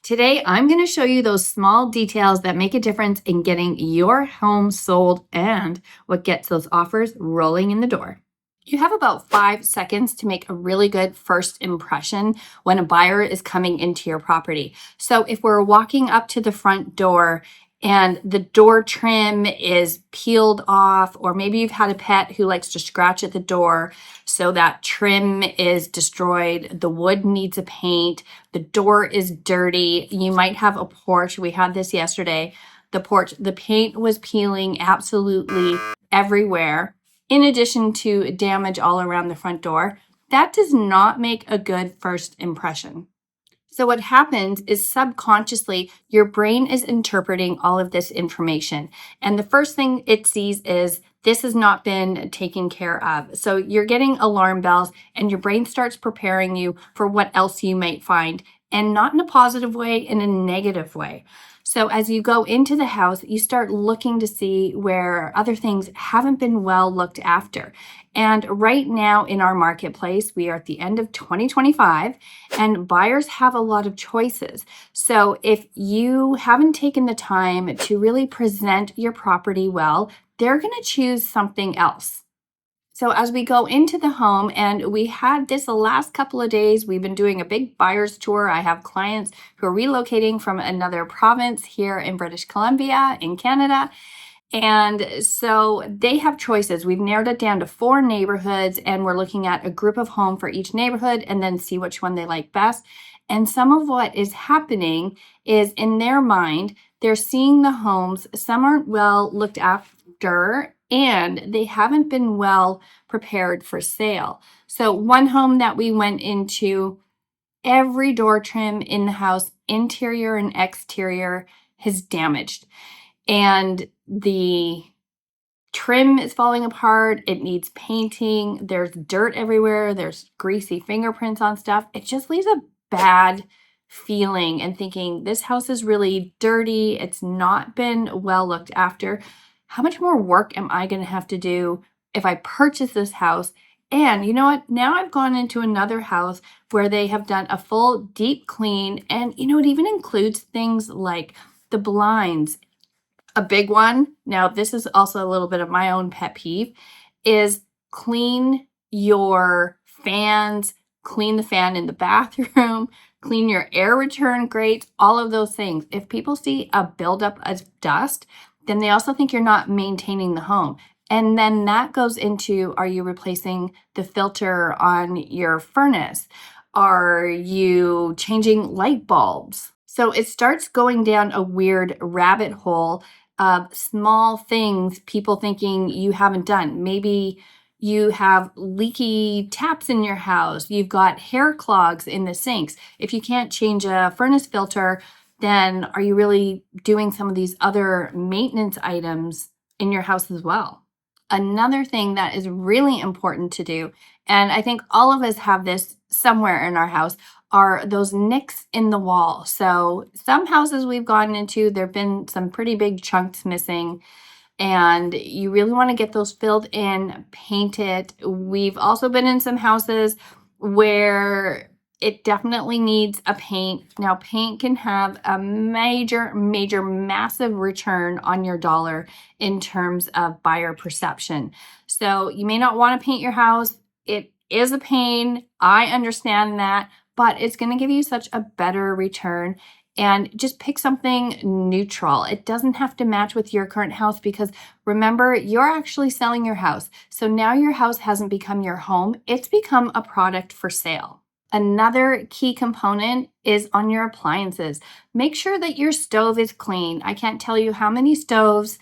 Today, I'm going to show you those small details that make a difference in getting your home sold and what gets those offers rolling in the door. You have about 5 seconds to make a really good first impression when a buyer is coming into your property. So if we're walking up to the front door and the door trim is peeled off, or maybe you've had a pet who likes to scratch at the door, so that trim is destroyed, the wood needs a paint, the door is dirty, you might have a porch. We had this yesterday. The porch, the paint was peeling absolutely everywhere, in addition to damage all around the front door. That does not make a good first impression. So what happens is subconsciously, your brain is interpreting all of this information. And the first thing it sees is this has not been taken care of. So you're getting alarm bells and your brain starts preparing you for what else you might find, and not in a positive way, in a negative way. So as you go into the house, you start looking to see where other things haven't been well looked after. And right now in our marketplace, we are at the end of 2025 and buyers have a lot of choices. So if you haven't taken the time to really present your property well, they're going to choose something else. So as we go into the home, and we had this the last couple of days, we've been doing a big buyer's tour. I have clients who are relocating from another province here in British Columbia in Canada. And so they have choices. We've narrowed it down to 4 neighborhoods, and we're looking at a group of home for each neighborhood and then see which one they like best. And some of what is happening is, in their mind, they're seeing the homes, some aren't well looked after, and they haven't been well prepared for sale. So one home that we went into, every door trim in the house, interior and exterior, is damaged. And the trim is falling apart. It needs painting. There's dirt everywhere. There's greasy fingerprints on stuff. It just leaves a bad feeling and thinking, this house is really dirty. It's not been well looked after. How much more work am I going to have to do if I purchase this house? And you know what? Now I've gone into another house where they have done a full deep clean. And you know, it even includes things like the blinds. A big one, now this is also a little bit of my own pet peeve, is clean your fans, clean the fan in the bathroom, clean your air return grates, all of those things. If people see a buildup of dust, then they also think you're not maintaining the home. And then that goes into, are you replacing the filter on your furnace? Are you changing light bulbs? So it starts going down a weird rabbit hole of small things, people thinking you haven't done. Maybe you have leaky taps in your house. You've got hair clogs in the sinks. If you can't change a furnace filter, then are you really doing some of these other maintenance items in your house as well? Another thing that is really important to do, and I think all of us have this somewhere in our house, are those nicks in the wall. So some houses we've gotten into, there have been some pretty big chunks missing, and you really want to get those filled in, paint it. We've also been in some houses where it definitely needs a paint. Now, paint can have a major, massive return on your dollar in terms of buyer perception. So you may not want to paint your house. It is a pain. I understand that, but it's going to give you such a better return. And just pick something neutral. It doesn't have to match with your current house, because remember, you're actually selling your house. So now your house hasn't become your home. It's become a product for sale. Another key component is on your appliances. Make sure that your stove is clean. I can't tell you how many stoves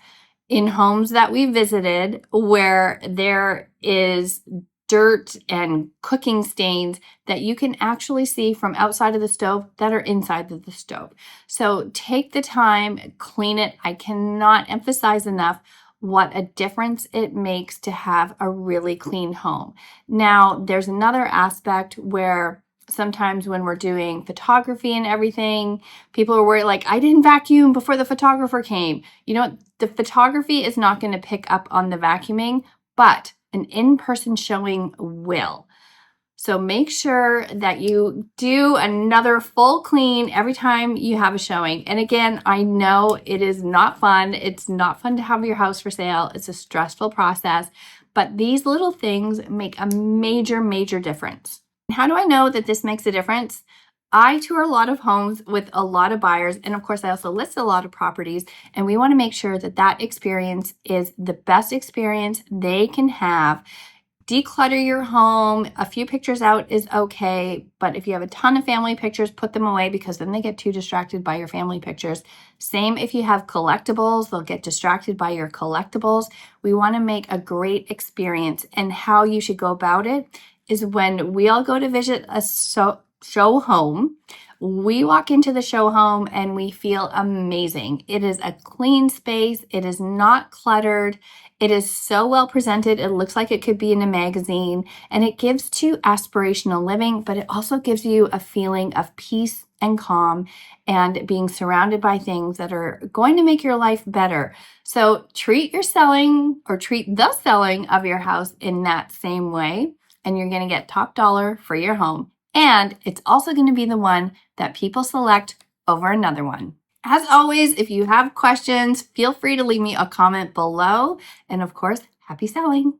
in homes that we visited where there is dirt and cooking stains that you can actually see from outside of the stove that are inside of the stove. So take the time, clean it. I cannot emphasize enough what a difference it makes to have a really clean home. Now, there's another aspect where sometimes when we're doing photography and everything, people are worried, like, I didn't vacuum before the photographer came. You know what? The photography is not going to pick up on the vacuuming, but an in-person showing will. So make sure that you do another full clean every time you have a showing. And again, I know it is not fun. It's not fun to have your house for sale. It's a stressful process, but these little things make a major, major difference. How do I know that this makes a difference? I tour a lot of homes with a lot of buyers, and of course I also list a lot of properties, and we want to make sure that that experience is the best experience they can have. Declutter your home. A few pictures out is okay, but if you have a ton of family pictures, put them away because then they get too distracted by your family pictures. Same if you have collectibles, they'll get distracted by your collectibles. We want to make a great experience, and how you should go about it is when we all go to visit a show home, we walk into the show home and we feel amazing. It is a clean space. It is not cluttered. It is so well presented. It looks like it could be in a magazine, and it gives to aspirational living, but it also gives you a feeling of peace and calm and being surrounded by things that are going to make your life better. So treat the selling of your house in that same way, and you're going to get top dollar for your home. And it's also going to be the one that people select over another one. As always, if you have questions, feel free to leave me a comment below. And of course, happy selling.